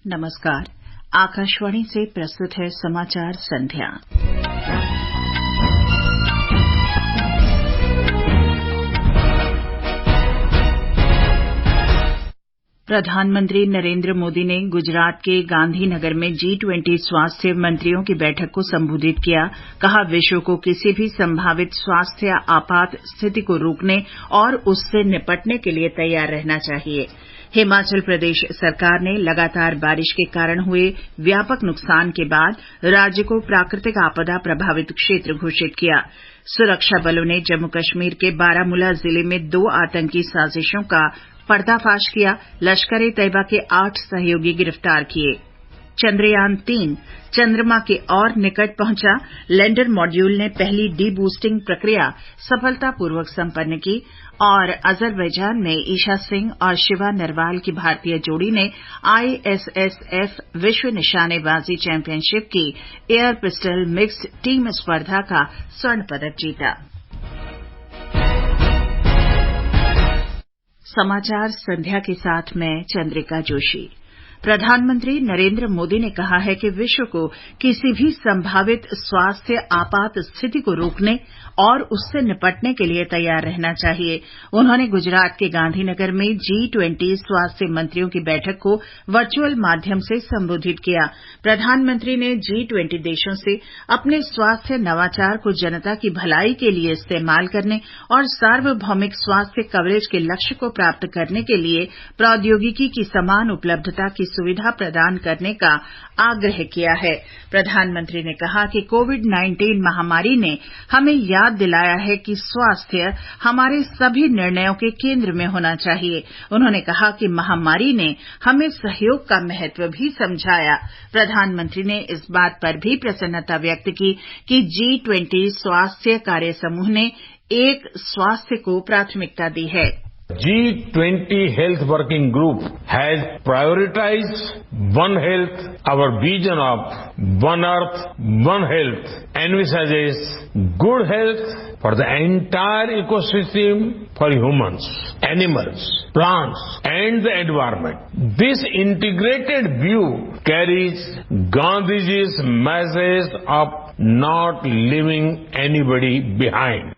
नमस्कार। आकाशवाणी से प्रस्तुत है समाचार संध्या। प्रधानमंत्री नरेंद्र मोदी ने गुजरात के गांधीनगर में G20 स्वास्थ्य मंत्रियों की बैठक को संबोधित किया। कहा, विश्व को किसी भी संभावित स्वास्थ्य आपात स्थिति को रोकने और उससे निपटने के लिए तैयार रहना चाहिए। हिमाचल प्रदेश सरकार ने लगातार बारिश के कारण हुए व्यापक नुकसान के बाद राज्य को प्राकृतिक आपदा प्रभावित क्षेत्र घोषित किया। सुरक्षा बलों ने जम्मू कश्मीर के बारामूला जिले में 2 आतंकी साजिशों का पर्दाफाश किया। लश्कर-ए-तैयबा के 8 सहयोगी गिरफ्तार किए। चंद्रयान 3 चंद्रमा के और निकट पहुंचा। लैंडर मॉड्यूल ने पहली डी-बूस्टिंग प्रक्रिया सफलतापूर्वक संपन्न की और अजरबैजान में ईशा सिंह और शिवा नरवाल की भारतीय जोड़ी ने ISSF विश्व निशानेबाजी चैंपियनशिप की एयर पिस्टल मिक्स्ड टीम स्पर्धा का स्वर्ण पदक जीता। समाचार संध्या के साथ मैं चंद्रिका जोशी। प्रधानमंत्री नरेंद्र मोदी ने कहा है कि विश्व को किसी भी संभावित स्वास्थ्य आपात स्थिति को रोकने और उससे निपटने के लिए तैयार रहना चाहिए। उन्होंने गुजरात के गांधीनगर में G20 स्वास्थ्य मंत्रियों की बैठक को वर्चुअल माध्यम से संबोधित किया। प्रधानमंत्री ने G20 देशों से अपने स्वास्थ्य नवाचार को जनता की भलाई के लिए इस्तेमाल करने और सार्वभौमिक स्वास्थ्य कवरेज के लक्ष्य को प्राप्त करने के लिए प्रौद्योगिकी की समान उपलब्धता की सुविधा प्रदान करने का आग्रह किया है। प्रधानमंत्री ने कहा कि कोविड-19 महामारी ने हमें याद दिलाया है कि स्वास्थ्य हमारे सभी निर्णयों के केंद्र में होना चाहिए। उन्होंने कहा कि महामारी ने हमें सहयोग का महत्व भी समझाया। प्रधानमंत्री ने इस बात पर भी प्रसन्नता व्यक्त की कि G20 स्वास्थ्य कार्य समूह ने एक स्वास्थ्य को प्राथमिकता दी है। G20 Health Working Group has prioritized One Health. Our vision of One Earth, One Health envisages good health for the entire ecosystem for humans, animals, plants and the environment. This integrated view carries Gandhiji's message of not leaving anybody behind.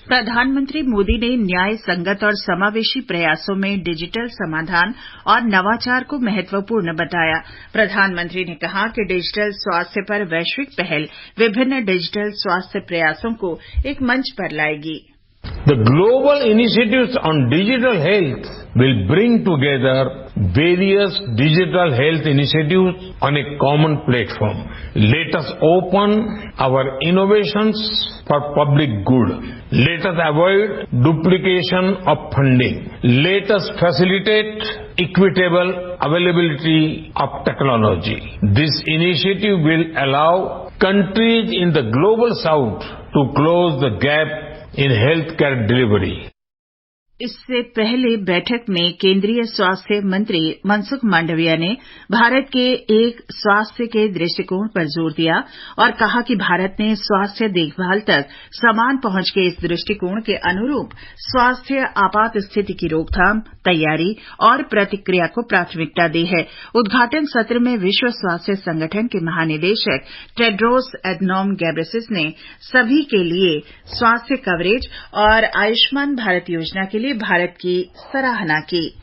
प्रधानमंत्री मोदी ने न्याय संगत और समावेशी प्रयासों में digital समाधान और नवाचार को महत्वपूर्ण बताया। प्रधानमंत्री ने कहा कि डिजिटल स्वास्थ्य पर वैश्विक पहल विभिन्न डिजिटल स्वास्थ्य प्रयासों को एक मंच पर लाएगी। The global initiatives on digital health will bring together various digital health initiatives on a common platform. Let us open our innovations for public good. Let us avoid duplication of funding. Let us facilitate equitable availability of technology. This initiative will allow countries in the global south to close the gap in healthcare delivery. इससे पहले बैठक में केंद्रीय स्वास्थ्य मंत्री मनसुख मांडविया ने भारत के एक स्वास्थ्य के दृष्टिकोण पर जोर दिया और कहा कि भारत ने स्वास्थ्य देखभाल तक समान पहुंच के इस दृष्टिकोण के अनुरूप स्वास्थ्य आपात स्थिति की रोकथाम, तैयारी और प्रतिक्रिया को प्राथमिकता दी है। उद्घाटन सत्र में विश्व स्वास्थ्य संगठन के महानिदेशक टेड्रोस एडनॉम गैब्रेसिस ने सभी के लिए स्वास्थ्य कवरेज और आयुष्मान भारत योजना के लिए भारत की सराहना की।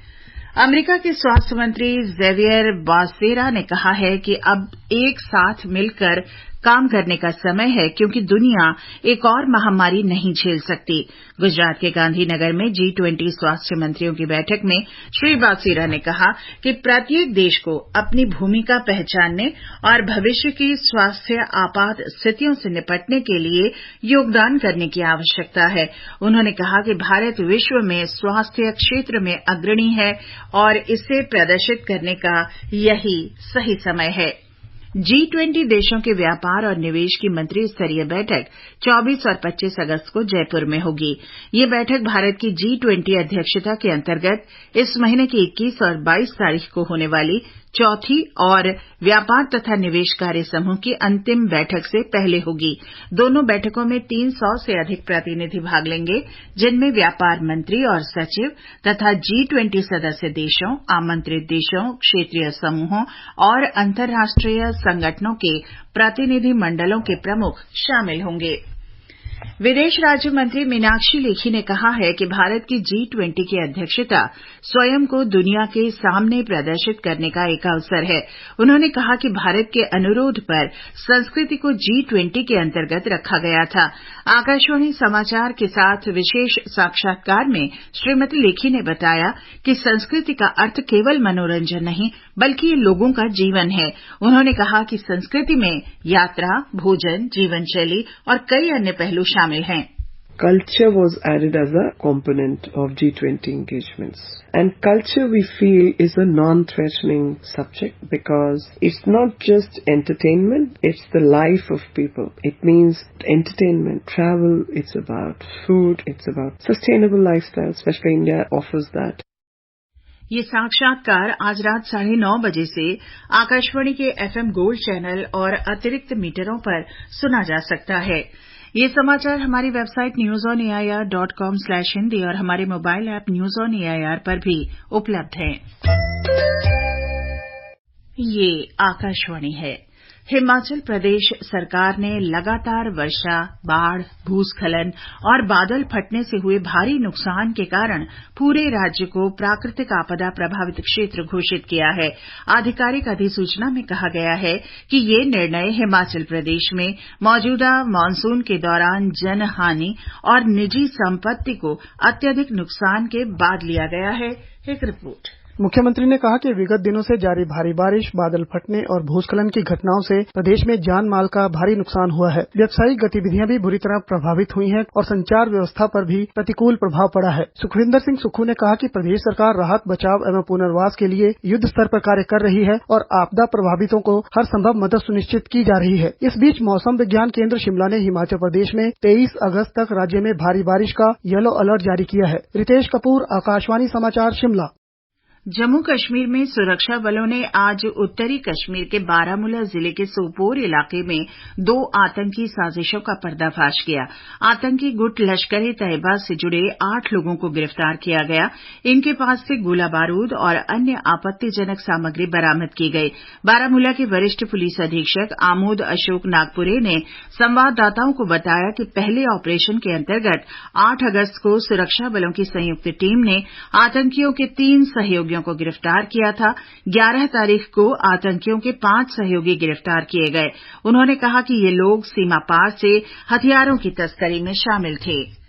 अमेरिका के स्वास्थ्य मंत्री जेवियर बॉसेरा ने कहा है कि अब एक साथ मिलकर काम करने का समय है क्योंकि दुनिया एक और महामारी नहीं झेल सकती। गुजरात के गांधीनगर में G20 स्वास्थ्य मंत्रियों की बैठक में श्री बासेरा ने कहा कि प्रत्येक देश को अपनी भूमिका पहचानने और भविष्य की स्वास्थ्य आपात स्थितियों से निपटने के लिए योगदान करने की आवश्यकता है। उन्होंने कहा कि भारत विश्व में स्वास्थ्य क्षेत्र में अग्रणी है और इसे प्रदर्शित करने का यही सही समय है। G20 देशों के व्यापार और निवेश की मंत्री स्तरीय बैठक 24 और 25 अगस्त को जयपुर में होगी। ये बैठक भारत की G20 अध्यक्षता के अंतर्गत इस महीने की 21 और 22 तारीख को होने वाली चौथी और व्यापार तथा निवेश कार्य समूह की अंतिम बैठक से पहले होगी। दोनों बैठकों में 300 से अधिक प्रतिनिधि भाग लेंगे, जिनमें व्यापार मंत्री और सचिव तथा G20 सदस्य देशों, आमंत्रित देशों, क्षेत्रीय समूहों और अंतर्राष्ट्रीय संगठनों के प्रतिनिधि मंडलों के प्रमुख शामिल होंगे। विदेश राज्य मंत्री मीनाक्षी लेखी ने कहा है कि भारत की G20 की अध्यक्षता स्वयं को दुनिया के सामने प्रदर्शित करने का एक अवसर है। उन्होंने कहा कि भारत के अनुरोध पर संस्कृति को G20 के अंतर्गत रखा गया था। आकाशवाणी समाचार के साथ विशेष साक्षात्कार में श्रीमती लेखी ने बताया कि संस्कृति का अर्थ केवल मनोरंजन नहीं, बल्कि ये लोगों का जीवन है। उन्होंने कहा कि संस्कृति में यात्रा, भोजन, जीवन शैली और कई अन्य पहलू शामिल हैं। Culture was added as a component of G20 engagements. And culture, we feel, is a non-threatening subject because it's not just entertainment, it's the life of people. It means entertainment, travel, it's about food, it's about sustainable lifestyle, especially India offers that. ये साक्षात्कार आज रात 9:30 बजे से आकाशवाणी के FM gold channel और अतिरिक्त मीटरों पर सुना जा सकता है। ये समाचार हमारी वेबसाइट newsonair.com/hindi और हमारे mobile app news on AIR पर भी उपलब्ध हैं। ये आकाशवाणी है। हिमाचल प्रदेश सरकार ने लगातार वर्षा, बाढ़, भूस्खलन और बादल फटने से हुए भारी नुकसान के कारण पूरे राज्य को प्राकृतिक आपदा प्रभावित क्षेत्र घोषित किया है। आधिकारिक अधिसूचना में कहा गया है कि ये निर्णय हिमाचल प्रदेश में मौजूदा मानसून के दौरान जनहानि और निजी संपत्ति को अत्यधिक नुकसान के बाद लिया गया है। एक रिपोर्ट। मुख्यमंत्री ने कहा कि विगत दिनों से जारी भारी बारिश, बादल फटने और भूस्खलन की घटनाओं से प्रदेश में जान माल का भारी नुकसान हुआ है। व्यावसायिक गतिविधियां भी बुरी तरह प्रभावित हुई हैं और संचार व्यवस्था पर भी प्रतिकूल प्रभाव पड़ा है। सुखविंदर सिंह सुक्खू ने कहा कि प्रदेश सरकार राहत, बचाव एवं पुनर्वास के लिए युद्ध स्तर पर कार्य कर रही है और आपदा प्रभावितों को हर संभव मदद सुनिश्चित की जा रही है। इस बीच मौसम विज्ञान केंद्र शिमला ने हिमाचल प्रदेश में 23 अगस्त तक राज्य में भारी बारिश का येलो अलर्ट जारी किया है। रितेश कपूर, आकाशवाणी समाचार, शिमला। जम्मू कश्मीर में सुरक्षा बलों ने आज उत्तरी कश्मीर के बारामूला जिले के सोपोर इलाके में 2 आतंकी साजिशों का पर्दाफाश किया। आतंकी गुट लश्कर-ए-तैयबा से जुड़े 8 लोगों को गिरफ्तार किया गया। इनके पास से गोला बारूद और अन्य आपत्तिजनक सामग्री बरामद की गई। बारामूला के वरिष्ठ पुलिस अधीक्षक आमोद अशोक नागपुरे ने संवाददाताओं को बताया कि पहले ऑपरेशन के अंतर्गत 8 अगस्त को सुरक्षा बलों की संयुक्त टीम ने आतंकियों के 3 सहयोगियों को गिरफ्तार किया था। 11 तारीख को आतंकियों के 5 सहयोगी गिरफ्तार किए गए। उन्होंने कहा कि ये लोग सीमा पार से हथियारों की तस्करी में शामिल थे।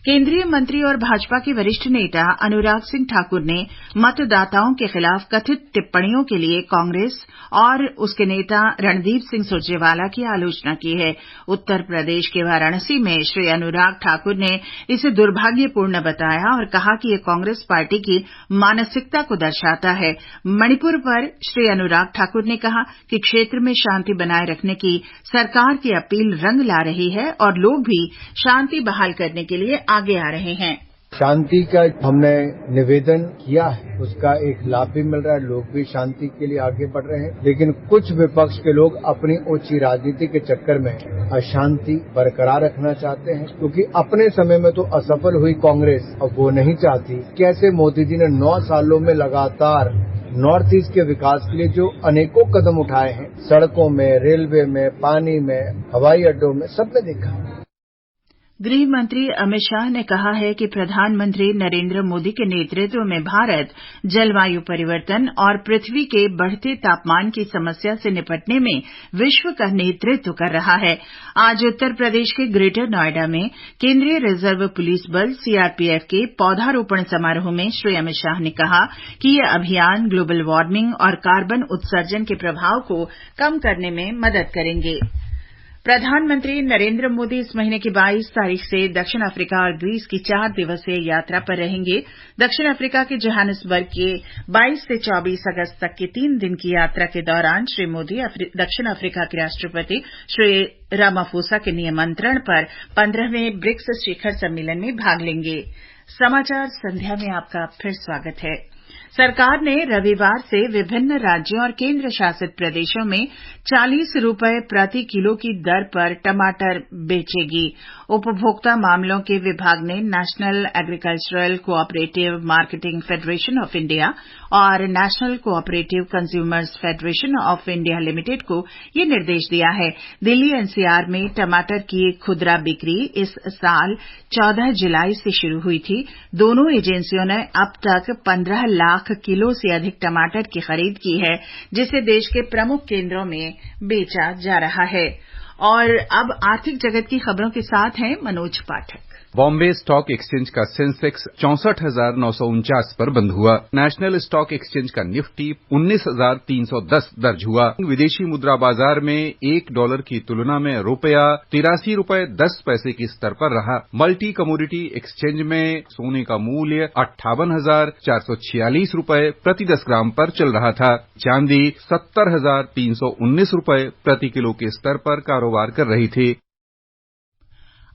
केंद्रीय मंत्री और भाजपा के वरिष्ठ नेता अनुराग सिंह ठाकुर ने मतदाताओं के खिलाफ कथित टिप्पणियों के लिए कांग्रेस और उसके नेता रणदीप सिंह सुरजेवाला की आलोचना की है। उत्तर प्रदेश के वाराणसी में श्री अनुराग ठाकुर ने इसे दुर्भाग्यपूर्ण बताया और कहा कि ये कांग्रेस पार्टी की मानसिकता को दर्शाता है। मणिपुर पर श्री अनुराग ठाकुर ने कहा कि क्षेत्र में शांति बनाए रखने की सरकार की अपील रंग ला रही है और लोग भी शांति बहाल करने के लिए आगे आ रहे हैं। शांति का हमने निवेदन किया है, उसका एक लाभ भी मिल रहा है, लोग भी शांति के लिए आगे बढ़ रहे हैं। लेकिन कुछ विपक्ष के लोग अपनी ऊंची राजनीति के चक्कर में अशांति बरकरार रखना चाहते हैं, क्योंकि अपने समय में तो असफल हुई कांग्रेस अब वो नहीं चाहती। कैसे मोदी जी ने 9 सालों में लगातार नॉर्थ ईस्ट के विकास के लिए जो अनेकों कदम उठाए हैं, सड़कों में, रेलवे में, पानी में, हवाई अड्डों में, सब में देखा। गृह मंत्री अमित शाह ने कहा है कि प्रधानमंत्री नरेंद्र मोदी के नेतृत्व में भारत जलवायु परिवर्तन और पृथ्वी के बढ़ते तापमान की समस्या से निपटने में विश्व का नेतृत्व कर रहा है। आज उत्तर प्रदेश के ग्रेटर नोएडा में केंद्रीय रिजर्व पुलिस बल सीआरपीएफ के पौधारोपण समारोह में श्री अमित शाह ने कहा कि यह अभियान ग्लोबल वार्मिंग और कार्बन उत्सर्जन के प्रभाव को कम करने में मदद करेंगे। प्रधानमंत्री नरेंद्र मोदी इस महीने की 22 तारीख से दक्षिण अफ्रीका और ग्रीस की 4 दिवसीय यात्रा पर रहेंगे। दक्षिण अफ्रीका के जोहानिसबर्ग के 22 से 24 अगस्त तक की 3 दिन की यात्रा के दौरान श्री मोदी दक्षिण अफ्रीका के राष्ट्रपति श्री रामाफोसा के निमंत्रण पर 15वें ब्रिक्स शिखर सम्मेलन में भाग लेंगे। समाचार संध्या में आपका फिर स्वागत है। सरकार ने रविवार से विभिन्न राज्यों और केंद्र शासित प्रदेशों में 40 रुपये प्रति किलो की दर पर टमाटर बेचेगी। उपभोक्ता मामलों के विभाग ने national agricultural cooperative marketing federation of India और national cooperative consumers federation of India limited को ये निर्देश दिया है। दिल्ली एनसीआर में टमाटर की खुदरा बिक्री इस साल 14 जुलाई से शुरू हुई थी। दोनों एजेंसियों ने अब तक 15 लाख किलो से अधिक टमाटर की खरीद की है, जिसे देश के प्रमुख केंद्रों में बेचा जा रहा है। और अब आर्थिक जगत की खबरों के साथ हैं मनोज पाठक। बॉम्बे स्टॉक एक्सचेंज का सेंसेक्स 64,949 पर बंद हुआ। नेशनल स्टॉक एक्सचेंज का निफ्टी 19,310 दर्ज हुआ। विदेशी मुद्रा बाजार में $1 की तुलना में रुपया 83 रुपये 10 पैसे की स्तर पर रहा। मल्टी कमोडिटी एक्सचेंज में सोने का मूल्य 58,446 रुपये प्रति 10 ग्राम पर चल रहा था। चांदी 70,319 रुपये प्रति किलो के स्तर पर कारोबार कर रही थी।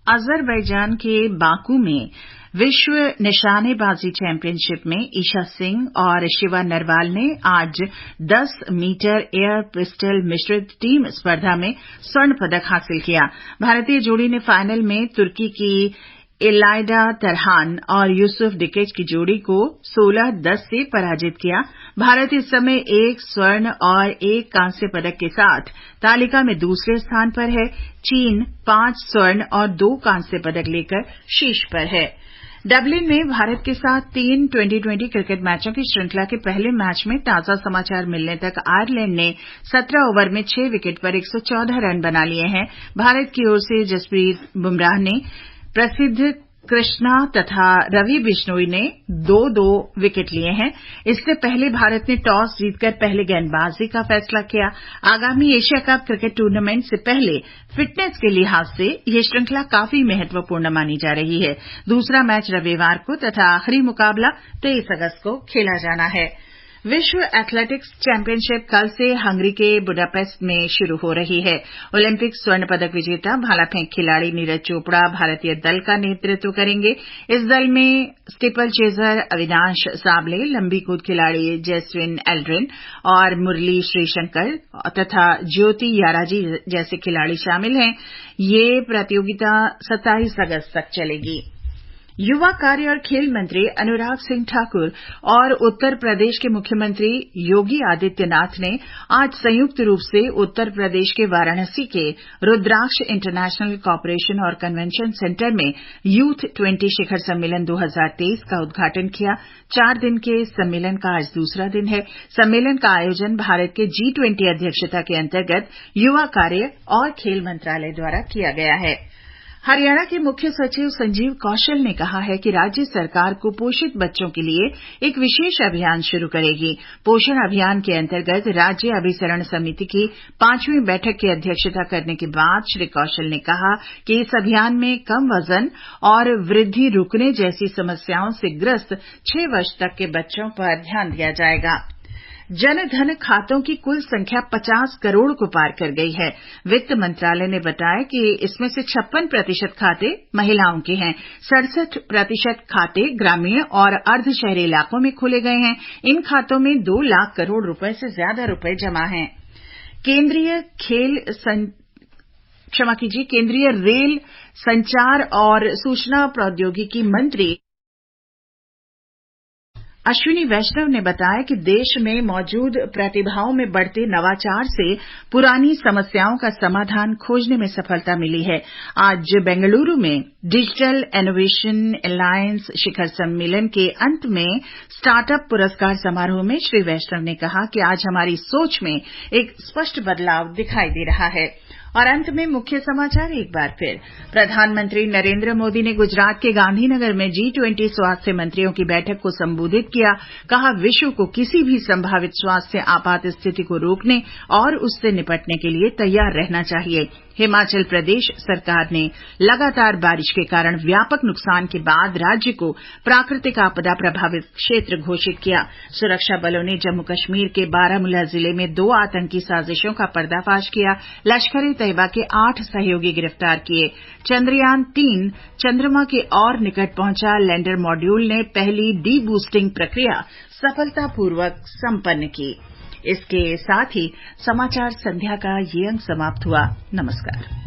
अजरबैजान के बाकू में विश्व निशानेबाजी चैंपियनशिप में ईशा सिंह और शिवा नरवाल ने आज 10 मीटर एयर पिस्टल मिश्रित टीम स्पर्धा में स्वर्ण पदक हासिल किया। भारतीय जोड़ी ने फाइनल में तुर्की की इलाइडा तरहान और यूसुफ डिकेच की जोड़ी को 16-10 से पराजित किया। भारत इस समय 1 स्वर्ण और 1 कांस्य पदक के साथ तालिका में दूसरे स्थान पर है। चीन 5 स्वर्ण और 2 कांस्य पदक लेकर शीर्ष पर है। डबलिन में भारत के साथ 3 2020 क्रिकेट मैचों की श्रृंखला के पहले मैच में ताजा समाचार मिलने तक आयरलैंड ने 17 ओवर में 6 विकेट पर 114 रन बना लिए हैं। भारत की ओर से जसप्रीत बुमराह ने प्रसिद्ध कृष्णा तथा रवि बिश्नोई ने 2-2 विकेट लिए हैं। इससे पहले भारत ने टॉस जीतकर पहले गेंदबाजी का फैसला किया। आगामी एशिया कप क्रिकेट टूर्नामेंट से पहले फिटनेस के लिहाज से यह श्रृंखला काफी महत्वपूर्ण मानी जा रही है। दूसरा मैच रविवार को तथा आखिरी मुकाबला 23 अगस्त को खेला जाना है। विश्व एथलेटिक्स चैंपियनशिप कल से हंगरी के बुडापेस्ट में शुरू हो रही है। ओलंपिक स्वर्ण पदक विजेता भाला फेंक खिलाड़ी नीरज चोपड़ा भारतीय दल का नेतृत्व करेंगे। इस दल में स्टीपल चेजर अविनाश साबले, लंबी कूद खिलाड़ी जैस्विन एल्ड्रिन और मुरली श्रीशंकर तथा ज्योति याराजी जैसे खिलाड़ी शामिल हैं। ये प्रतियोगिता 27 अगस्त तक चलेगी। युवा कार्य और खेल मंत्री अनुराग सिंह ठाकुर और उत्तर प्रदेश के मुख्यमंत्री योगी आदित्यनाथ ने आज संयुक्त रूप से उत्तर प्रदेश के वाराणसी के रुद्राक्ष इंटरनेशनल कॉपरेशन और कन्वेंशन सेंटर में यूथ 20 शिखर सम्मेलन 2023 का उद्घाटन किया। 4 दिन के इस सम्मेलन का आज दूसरा दिन है। सम्मेलन का आयोजन भारत के G20 अध्यक्षता के अंतर्गत युवा कार्य और खेल मंत्रालय द्वारा किया गया है। हरियाणा के मुख्य सचिव संजीव कौशल ने कहा है कि राज्य सरकार कुपोषित बच्चों के लिए एक विशेष अभियान शुरू करेगी। पोषण अभियान के अंतर्गत राज्य अभिसरण समिति की 5वीं बैठक की अध्यक्षता करने के बाद श्री कौशल ने कहा कि इस अभियान में कम वजन और वृद्धि रुकने जैसी समस्याओं से ग्रस्त 6 वर्ष तक के बच्चों पर ध्यान दिया जाएगा। जनधन खातों की कुल संख्या 50 करोड़ को पार कर गई है। वित्त मंत्रालय ने बताया कि इसमें से 56% खाते महिलाओं के हैं। 67% खाते ग्रामीण और अर्ध शहरी इलाकों में खोले गए हैं। इन खातों में 2 लाख करोड़ रुपए से ज्यादा रुपए जमा हैं। केंद्रीय रेल, संचार और सूचना प्रौद्योगिकी मंत्री अश्विनी वैष्णव ने बताया कि देश में मौजूद प्रतिभाओं में बढ़ते नवाचार से पुरानी समस्याओं का समाधान खोजने में सफलता मिली है। आज बेंगलुरु में डिजिटल इनोवेशन अलायंस शिखर सम्मेलन के अंत में स्टार्टअप पुरस्कार समारोह में श्री वैष्णव ने कहा कि आज हमारी सोच में एक स्पष्ट बदलाव दिखाई दे रहा है। और अंत में मुख्य समाचार एक बार फिर। प्रधानमंत्री नरेंद्र मोदी ने गुजरात के गांधीनगर में G20 स्वास्थ्य मंत्रियों की बैठक को संबोधित किया। कहा, विश्व को किसी भी संभावित स्वास्थ्य आपात स्थिति को रोकने और उससे निपटने के लिए तैयार रहना चाहिए। हिमाचल प्रदेश सरकार ने लगातार बारिश के कारण व्यापक नुकसान के बाद राज्य को प्राकृतिक आपदा प्रभावित क्षेत्र घोषित किया। सुरक्षा बलों ने जम्मू कश्मीर के बारामूला जिले में 2 आतंकी साजिशों का पर्दाफाश किया। लश्कर ए तैयबा के 8 सहयोगी गिरफ्तार किए। चंद्रयान-3 चंद्रमा के और निकट पहुंचा। लैंडर मॉड्यूल ने पहली डी बूस्टिंग प्रक्रिया सफलतापूर्वक संपन्न की। इसके साथ ही समाचार संध्या का ये अंक समाप्त हुआ। नमस्कार।